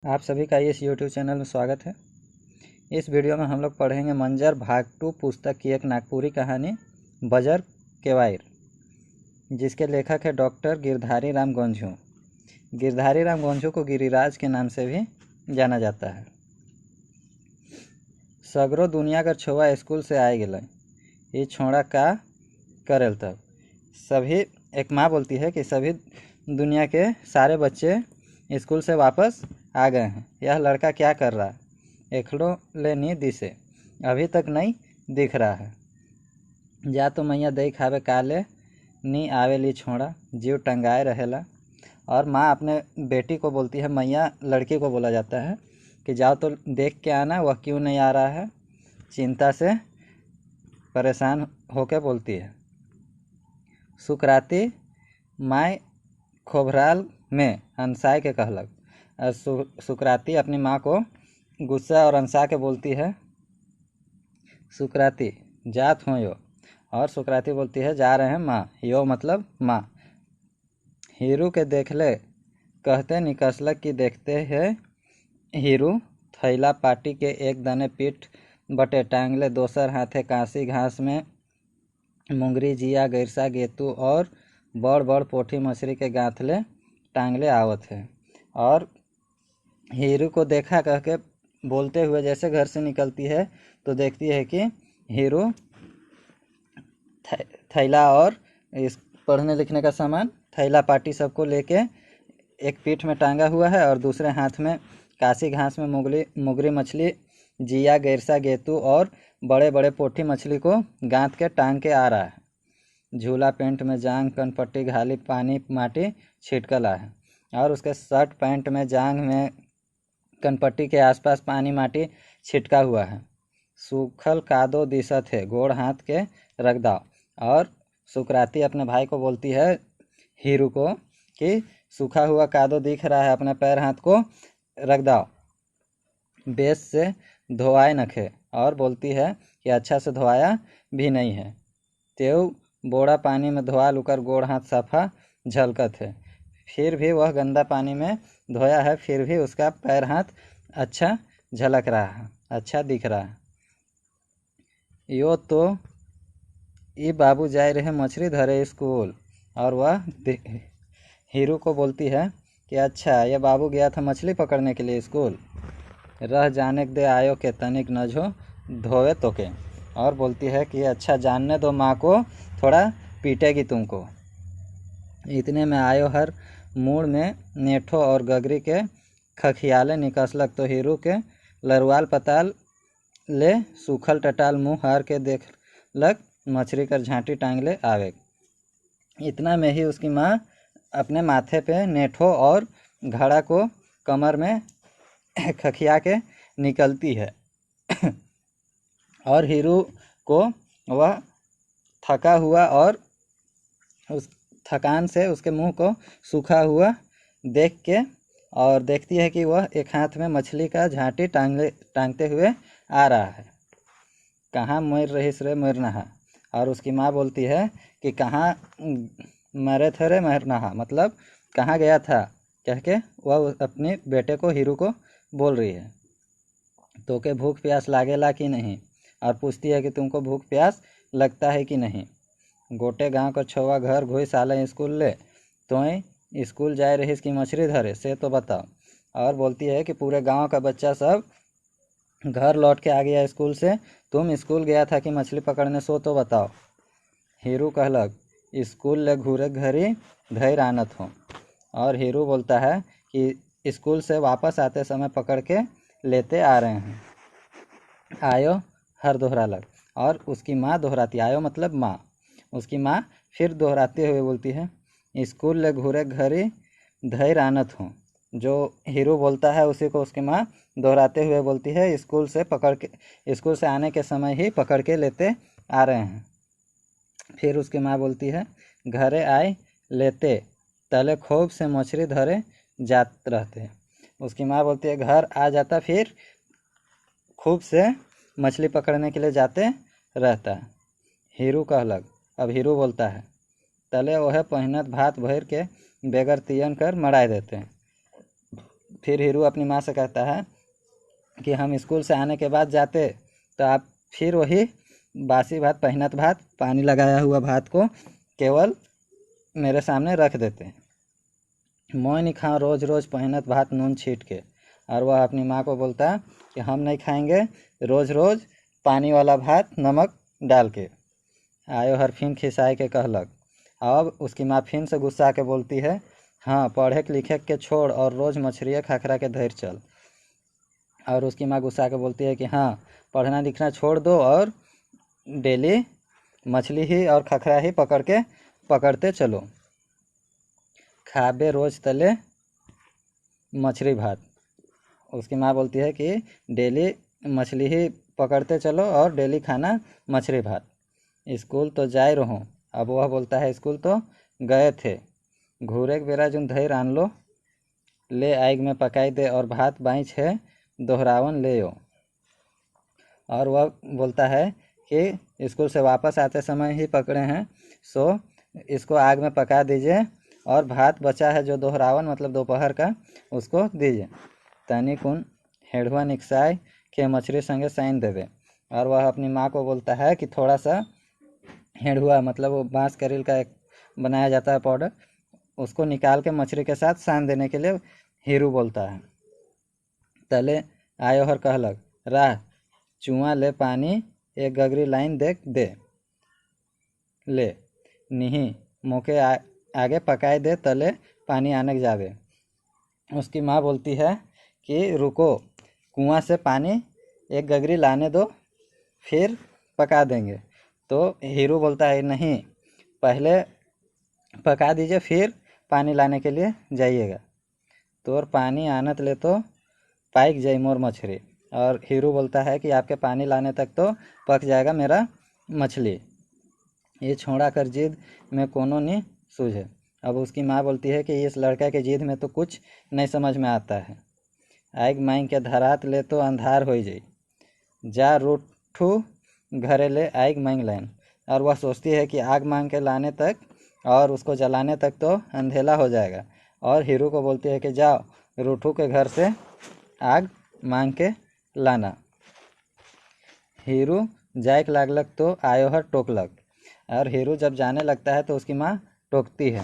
आप सभी का इस YouTube चैनल में स्वागत है। इस वीडियो में हम लोग पढ़ेंगे मंजर भाग 2 पुस्तक की एक नागपुरी कहानी बजर केवायर, जिसके लेखक है डॉक्टर गिरधारी राम गोंझू। गिरधारी राम गोंझू को गिरिराज के नाम से भी जाना जाता है। सगरो दुनिया का छोआ स्कूल से आए गए, ये छोड़ा का करेल तब। सभी एक माँ बोलती है कि सभी दुनिया के सारे बच्चे स्कूल से वापस आ गए हैं। यह लड़का क्या कर रहा है? एकड़ो ले नी दिसे, अभी तक नहीं दिख रहा है। जा तो मैया देख आवे काले नी आवेली छोड़ा, जीव टंगाए रहेला। और माँ अपने बेटी को बोलती है, मैया लड़की को बोला जाता है कि जाओ तो देख के आना वह क्यों नहीं आ रहा है। चिंता से परेशान होकर बोलती है। सुकराती माय खोभराल में अनसाय के कहलक। सुकराती अपनी माँ को गुस्सा और अनसा के बोलती है, सुकराती जात हो यो। और सुकराती बोलती है, जा रहे हैं माँ। यो मतलब माँ। हीरू के देखले कहते निकसलक की देखते हैं। हीरू थैला पाटी के एक दने पीठ बटे टांगले, दोसर हाथे कांसी घास में मुंगरी जिया गैरसा गेतू और बड़ बड़ पोठी मछली के गांथले टांगले आवत है। और हीरू को देखा कह के बोलते हुए जैसे घर से निकलती है तो देखती है कि हीरू थैला और इस पढ़ने लिखने का सामान, थैला पाटी सबको लेके एक पीठ में टांगा हुआ है और दूसरे हाथ में कासी घास में मुगरी मछली, जिया गैरसा गेतू और बड़े बड़े पोठी मछली को गांथ के टांग के आ रहा है। झूला पेंट में जांग कनपट्टी घाली पानी माटी छिटकला है और उसके शर्ट पैंट में जांग में कनपट्टी के आसपास पानी माटी छिटका हुआ है। सूखल कादो दिसत है, गोड़ हाथ के रख दाओ। और सुकराती अपने भाई को बोलती है, हीरू को, कि सूखा हुआ कादो दिख रहा है, अपने पैर हाथ को रख दाओ, बेस से धोआए नखे। और बोलती है कि अच्छा से धोआया भी नहीं है। तेव बोड़ा पानी में धोआ लुकर गोड़ हाथ सफ़ा झलकत है। फिर भी वह गंदा पानी में धोया है, फिर भी उसका पैर हाथ अच्छा झलक रहा है, अच्छा दिख रहा है। यो तो ये बाबू जाए रहे मछली धरे स्कूल। और वह हीरू को बोलती है कि अच्छा, ये बाबू गया था मछली पकड़ने के लिए स्कूल, रह जाने दे आयो के तनिक नझो धोवे तो के। और बोलती है कि अच्छा, जानने दो माँ को, थोड़ा पीटेगी तुमको। इतने में आयो हर मूड में नेठो और गगरी के खखियाले निकसलक तो हीरू के लरुआल पताल ले सूखल टटाल मुँह हार के देख लग मछली कर झांटी टांगले आवे। इतना में ही उसकी माँ अपने माथे पे नेठो और घड़ा को कमर में खखिया के निकलती है। और हीरू को वह थका हुआ और उस थकान से उसके मुंह को सूखा हुआ देख के, और देखती है कि वह एक हाथ में मछली का झांटी टांगते हुए आ रहा है। कहाँ मर रहीस रे मरनहा। और उसकी माँ बोलती है कि कहाँ मरे थे रे मरनहा, मतलब कहाँ गया था कह के वह अपने बेटे को, हीरू को बोल रही है। तो के भूख प्यास लागेला कि नहीं, और पूछती है कि तुमको भूख प्यास लगता है कि नहीं। गोटे गांव का छुआ घर घुई साले स्कूल ले, तो स्कूल जाए रहीस कि मछली धरे से तो बताओ। और बोलती है कि पूरे गांव का बच्चा सब घर लौट के आ गया स्कूल से, तुम स्कूल गया था कि मछली पकड़ने सो तो बताओ। हीरू कहलक, स्कूल ले घूरे घरी धैर आनत हो। और हीरू बोलता है कि स्कूल से वापस आते समय पकड़ के लेते आ रहे हैं। आयो हर दोहरालक। और उसकी माँ दोहराती, आयो मतलब माँ। उसकी माँ फिर दोहराते हुए बोलती है, स्कूल ले घूरे घरी धैर आनत हो। जो हीरू बोलता है उसी को उसकी माँ दोहराते हुए बोलती है, स्कूल से आने के समय ही पकड़ के लेते आ रहे हैं। फिर उसकी माँ बोलती है, घरे आए लेते तले खूब से मछली धरे जात रहते। उसकी माँ बोलती है, घर आ जाता फिर खूब से मछली पकड़ने के लिए जाते रहता। हीरू कहलक। अब हीरू बोलता है, तले वह पहनत भात भर के बेगर तियन कर मड़ाए देते। फिर हीरू अपनी माँ से कहता है कि हम स्कूल से आने के बाद जाते तो आप फिर वही बासी भात, पहिनत भात, पानी लगाया हुआ भात को केवल मेरे सामने रख देते। मैं नहीं खाऊँ रोज़ रोज़ पहिनत भात नून छीट के। और वह अपनी माँ को बोलता कि हम नहीं खाएंगे रोज़ रोज़ पानी वाला भात नमक डाल के। आयो हर फिन खिसाए के कहलक। अब उसकी माँ फिन से गुस्सा के बोलती है, हाँ पढ़े लिखे के छोड़ और रोज़ मछरिया खाखरा के धैर चल। और उसकी माँ गुस्सा के बोलती है कि हाँ पढ़ना लिखना छोड़ दो और डेली मछली ही और खखरा ही पकड़ते चलो। खाबे रोज तले मछली भात। उसकी माँ बोलती है कि डेली मछली ही पकड़ते चलो और डेली खाना मछली भात। स्कूल तो जाए रहो। अब वह बोलता है स्कूल तो गए थे, घूरे के बेरा जुन धैर आन लो ले आग में पकाई दे और भात बाँच है दोहरावन ले ओ। और वह बोलता है कि स्कूल से वापस आते समय ही पकड़े हैं, सो इसको आग में पका दीजिए और भात बचा है जो दोहरावन मतलब दोपहर का उसको दीजिए। तनी कुन हेड़ुआ निकसाय के मछली संगे साइन देवे। और वह अपनी माँ को बोलता है कि थोड़ा सा हेड़ुआ मतलब वो बाँस करील का एक बनाया जाता है पाउडर, उसको निकाल के मछली के साथ सान देने के लिए हीरू बोलता है। तले आयो हर कहलक, राह चुआ ले पानी एक गगरी लाइन देख दे ले नहीं मोके आगे पकाए दे तले पानी आने जावे। उसकी माँ बोलती है कि रुको कुआं से पानी एक गगरी लाने दो फिर पका देंगे। तो हीरू बोलता है नहीं पहले पका दीजिए फिर पानी लाने के लिए जाइएगा। तो और पानी आनत ले तो पाइक जाई मोर मछली। और हीरू बोलता है कि आपके पानी लाने तक तो पक जाएगा मेरा मछली। ये छोड़ा कर जिद में कोनो नहीं सूझे। अब उसकी माँ बोलती है कि इस लड़का के जिद में तो कुछ नहीं समझ में आता है। आग माई के धरात ले तो अंधार हो जाई, जा रूठू घरे ले आग मांग लाइन। और वह सोचती है कि आग मांग के लाने तक और उसको जलाने तक तो अंधेला हो जाएगा। और हीरू को बोलती है कि जाओ रूठू के घर से आग मांग के लाना। हीरू जायक लागलक तो आयो हर टोकलक। और हीरू जब जाने लगता है तो उसकी माँ टोकती है,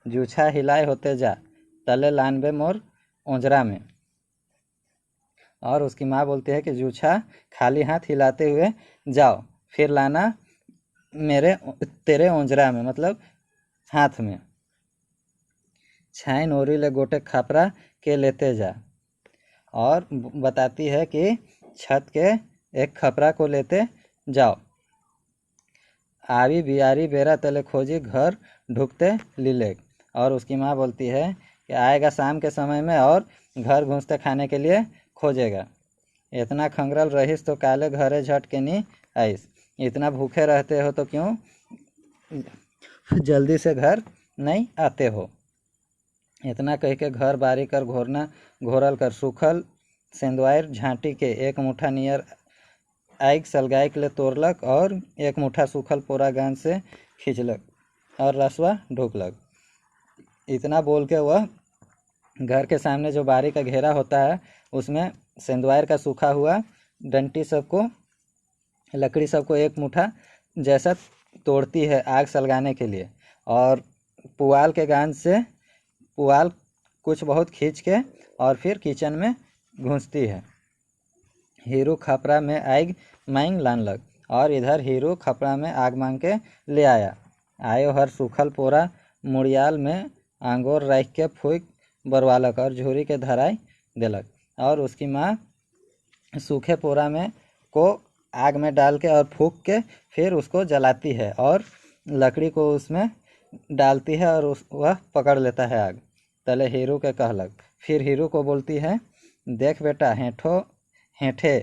जूछा हिलाए होते जा तले लानबे मोर ओंजरा में। और उसकी माँ बोलती है कि जूछा खाली हाथ हिलाते हुए जाओ फिर लाना तेरे ओंजरा में मतलब हाथ में। छाइन ओरी ले गोटे खापरा के लेते जा। और बताती है कि छत के एक खपरा को लेते जाओ। आवी बियारी बेरा तले खोजी घर ढुकते लीले। और उसकी माँ बोलती है कि आएगा शाम के समय में और घर घुसते खाने के लिए खोजेगा। इतना खंगरल रहीस तो काले घरे झट के नहीं आईस। इतना भूखे रहते हो तो क्यों जल्दी से घर नहीं आते हो। इतना कह के घर बारी कर घोरल कर सूखल सेंदवायर झांटी के एक मुठा नियर आग सलगाए के लिए तोड़लक और एक मुठा सूखल पोरा गांज से खींचलक और रसवा ढोकलक। इतना बोल के वह घर के सामने जो बारी का घेरा होता है उसमें सेंदवायर का सूखा हुआ डंटी सबको लकड़ी सबको एक मुठा जैसा तोड़ती है आग सलगाने के लिए। और पुआल के गांज से पुआल कुछ बहुत खींच के और फिर किचन में घुसती है। हीरू खपरा में आग मांग लानलक और इधर हीरू खपरा में आग मांग के ले आया। आयो हर सूखल पोरा मुड़ियाल में आंगोर रख के फूक बरवालक और झूरी के धराई देलक। और उसकी माँ सूखे पोरा में को आग में डाल के और फूक के फिर उसको जलाती है और लकड़ी को उसमें डालती है और वह पकड़ लेता है आग। तले हीरू के कहलक। फिर हीरू को बोलती है, देख बेटा हेठे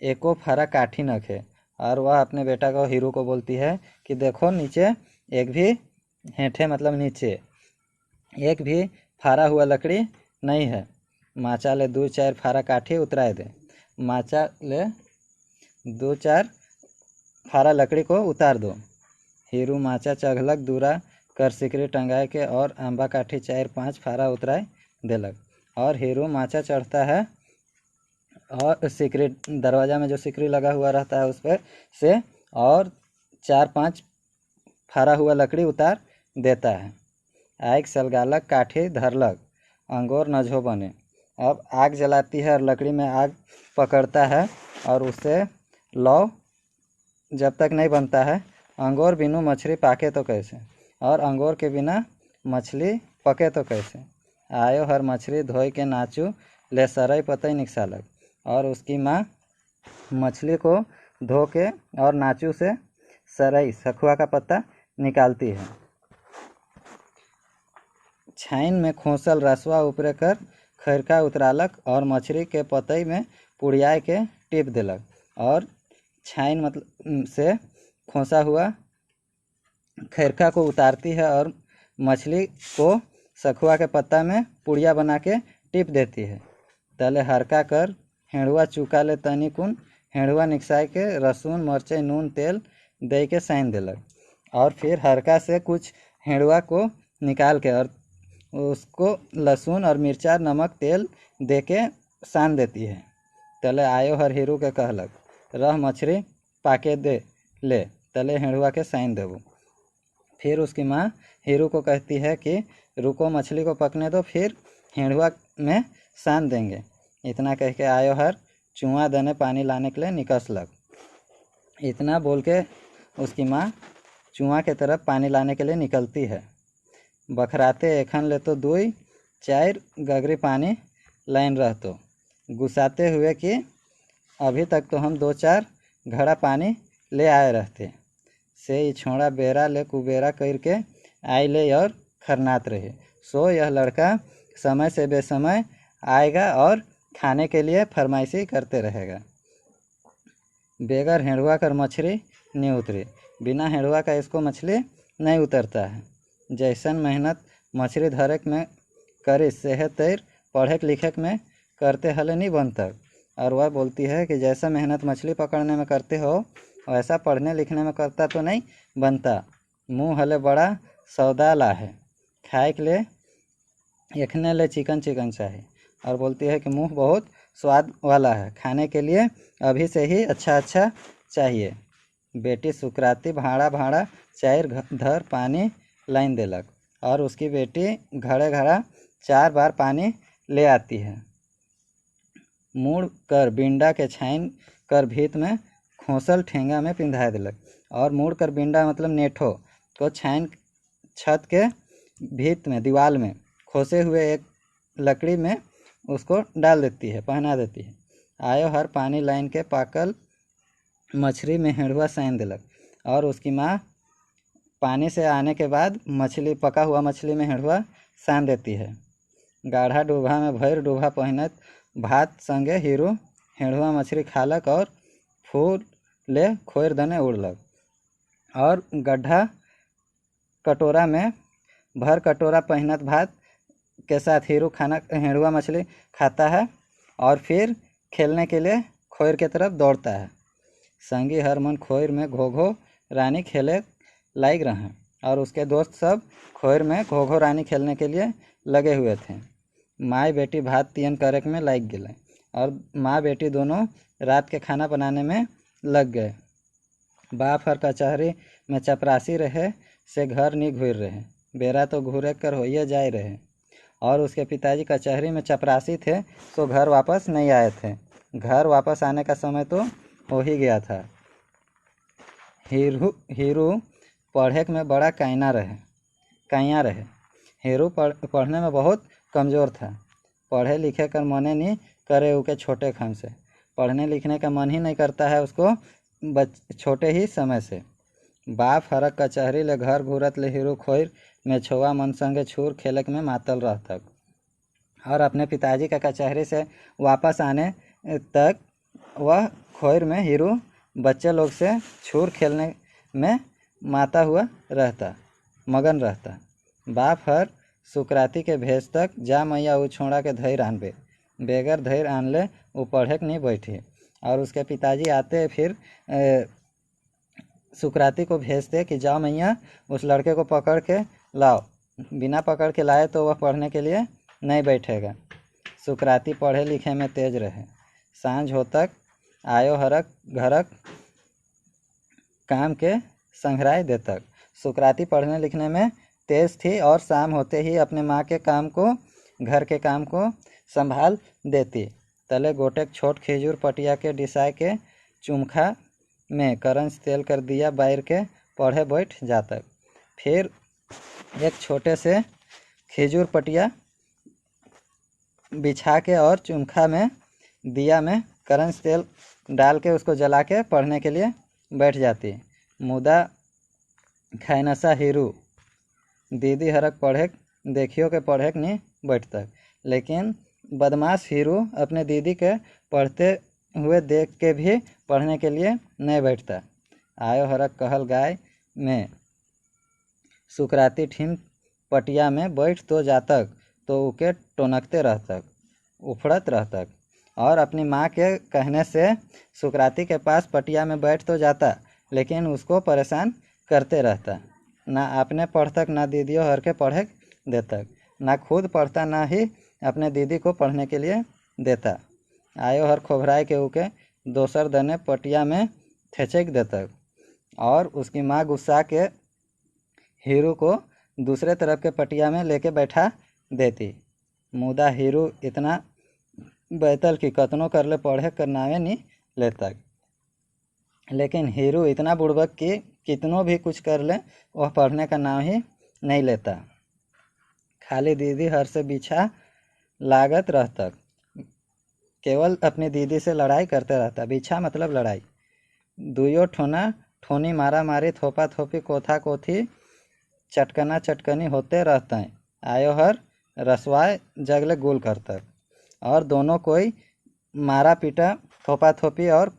एको फरा काठी नखे। और वह अपने बेटा को हीरू को बोलती है कि देखो नीचे एक भी हेठे मतलब नीचे एक भी फारा हुआ लकड़ी नहीं है। माचा ले 2-4 फारा काठी उतराए दे। माचा ले 2-4 फारा लकड़ी को उतार दो। हीरू माचा चघलक दूरा कर सिकरी टंगाए के और आंबा काठी 4-5 फारा उतराए देलक। और हीरू माचा चढ़ता है और सिकरी दरवाज़ा में जो सिकरी लगा हुआ रहता है उस पर से और 4-5 फाड़ा हुआ लकड़ी उतार देता है। आग सलगालक काठी धरलक अंगोर नझो बने। अब आग जलाती है और लकड़ी में आग पकड़ता है और उससे लौ जब तक नहीं बनता है। अंगोर बिनु मछली पाके तो कैसे, और अंगोर के बिना मछली पके तो कैसे। आयो हर मछली धोई के नाचू ले सरई पतई निकसालक। और उसकी माँ मछली को धो के और नाचू से सरई सखुआ का पत्ता निकालती है। छाइन में खोसल रसवा ऊपरे कर खैरका उतरालक और मछली के पतई में पुड़ियाए के टिप देलक। और छाइन मतलब से खोसा हुआ खैरका को उतारती है और मछली को सखुआ के पत्ता में पुड़िया बना के टिप देती है। तले हरका कर हेड़ुआ चुका ले तनी कुन हेड़ुआ निकसाए के रसून मरचाई नून तेल दे के साइन देलक। और फिर हरका से कुछ हेड़ुआ को निकाल के और उसको लहसुन और मिर्चा नमक तेल दे के सान देती है। तले आयो हर हीरू के कहलक रह मछली पाके दे ले तले हेड़ुआ के साइन देबू। फिर उसकी माँ हीरू को कहती है कि रुको मछली को पकने दो, फिर हेड़ुआ में सान देंगे। इतना कह के आयो हर चुआ दने पानी लाने के लिए निकसलक। इतना बोल के उसकी माँ चुआ के तरफ पानी लाने के लिए निकलती है। बखराते एखन ले तो 2-4 गगरी पानी लाइन रहतो, गुस्साते हुए कि अभी तक तो हम 2-4 घड़ा पानी ले आए रहते। से ही छोड़ा बेरा ले कुबेरा करके आई ले और खरनात रहे। सो यह लड़का समय से बेसमय आएगा और खाने के लिए फरमाइशी करते रहेगा। बेगर हेड़ुआ कर मछली नहीं उतरी, बिना हेड़ुआ का इसको मछली नहीं उतरता है। जैसन मेहनत मछली धरक में करी सेहत तैर पढ़े लिखे में करते हले नहीं बनता। और वह बोलती है कि जैसा मेहनत मछली पकड़ने में करते हो वैसा पढ़ने लिखने में करता तो नहीं बनता। मुँह हले बड़ा सौदा है, खाए के लिए एखने ले चिकन चिकन चाहिए। और बोलती है कि मुँह बहुत स्वाद वाला है, खाने के लिए अभी से ही अच्छा अच्छा चाहिए। बेटी सुकराती भाड़ा भाड़ा चार धर पानी लाइन देलक और उसकी बेटी घड़े घड़ा 4 बार पानी ले आती है। मुड़ कर बिंडा के छाइन कर भीत में खोसल ठेंगा में पिंधा दिलक। और मुड़ कर बिंडा मतलब नेठो को छाइन छत के भीत में दीवार में खोसे हुए एक लकड़ी में उसको डाल देती है, पहना देती है। आयो हर पानी लाइन के पाकल मछली में हेड़ुआ साइन दिलक। और उसकी माँ पानी से आने के बाद मछली पका हुआ मछली में हेड़ुआ सान देती है। गाढ़ा डूबा में भैर डूबा पहनत भात संगे हीरू हेड़ुआ मछली खालक और फूल ले खोर दने उड़लक। और गड्ढा कटोरा में भर कटोरा पहनत भात के साथ हीरू खाना हेड़ुआ मछली खाता है और फिर खेलने के लिए खोर के तरफ दौड़ता है। संगी हरमन खोर में घोघो रानी खेले लाइक रहे और उसके दोस्त सब खोर में घोघो रानी खेलने के लिए लगे हुए थे। माँ बेटी भात तियन करक में लाइक गए और माँ बेटी दोनों रात के खाना बनाने में लग गए। बाप हर कचहरी में चपरासी रहे से घर नहीं घूर रहे, बेरा तो घूरे कर होइए जाए रहे। और उसके पिताजी कचहरी में चपरासी थे तो घर वापस नहीं आए थे। घर वापस आने का समय तो हो ही गया था। हीरू पढ़े में बड़ा काइया रहे। हीरू पढ़ने में बहुत कमज़ोर था। पढ़े लिखे कर मने नहीं करे उके छोटे खम से। पढ़ने लिखने का मन ही नहीं करता है उसको छोटे ही समय से। बाप हरक कचहरी ले घर घूरत ले हीरू खोर में छोआ मन संगे छूर खेलक में मातल रहता। और अपने पिताजी का कचहरी से वापस आने तक वह खोर में हीरू बच्चे लोग से छूर खेलने में माता हुआ रहता, मगन रहता। बाप हर सुकराती के भेज तक जा मैया वो छोड़ा के धैर आनबे, बेगर धैर आन ले वो पढ़े नहीं बैठी। और उसके पिताजी आते फिर सुकराती को भेजते कि जाओ मैया उस लड़के को पकड़ के लाओ। बिना पकड़ के लाए तो वह पढ़ने के लिए नहीं बैठेगा। सुकराती पढ़े लिखे में तेज रहे। सांझ हो तक आयो हरक घरक काम के संघराय देतक। सुकराती पढ़ने लिखने में तेज थी और शाम होते ही अपने माँ के काम को, घर के काम को संभाल देती। तले गोटेक छोट खिजूर पटिया के डिसाय के चुमखा में करंज तेल कर दिया बैर के पढ़े बैठ जातक। फिर एक छोटे से खिजूर पटिया बिछा के और चुमखा में दिया में करंज तेल डाल के उसको जला के पढ़ने के लिए बैठ जाती। मुदा खैनसा हीरू दीदी हरक पढ़े देखियो के पढ़े नहीं बैठतक। लेकिन बदमाश हीरू अपने दीदी के पढ़ते हुए देख के भी पढ़ने के लिए नहीं बैठता। आयो हरक कहल गाय में सुकराती ठिन पटिया में बैठ तो जातक तो उके टोनकते रहतक, उफड़त रहतक और अपनी माँ के कहने से सुकराती के पास पटिया में बैठ तो जाता लेकिन उसको परेशान करते रहता। ना अपने पढ़तक ना दीदियों हर के पढ़े देतक, ना खुद पढ़ता ना ही अपने दीदी को पढ़ने के लिए देता। आयो हर खोभराए के उके दोसर दने पटिया में थेचक देतक और उसकी माँ गुस्सा के हीरू को दूसरे तरफ के पटिया में लेके बैठा देती। मुदा हीरू इतना बैतल कि कतनो कर ले पढ़े कर नावे नहीं लेतक। लेकिन हीरू इतना बुड़बक कि कितनों भी कुछ कर ले वह पढ़ने का नाम ही नहीं लेता। खाली दीदी हर से पीछा लागत रहतक, केवल अपनी दीदी से लड़ाई करते रहता। पीछा मतलब लड़ाई। दुयो ठोना ठोनी मारा मारी थोपा थोपी कोथा कोथी चटकना चटकनी होते रहते हैं। आयो हर रसवाए जगले गुल करतक और दोनों कोई मारा पीटा थोपा थोपी और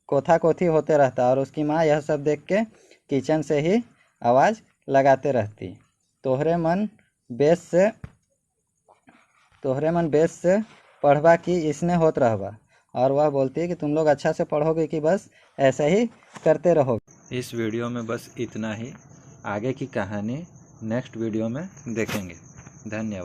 कोथा कोथी होते रहता और उसकी माँ यह सब देख के किचन से ही आवाज़ लगाते रहती। तोहरे मन बेस से पढ़वा कि इसने होत रहबा। और वह बोलती है कि तुम लोग अच्छा से पढ़ोगे कि बस ऐसा ही करते रहोगे। इस वीडियो में बस इतना ही। आगे की कहानी नेक्स्ट वीडियो में देखेंगे। धन्यवाद।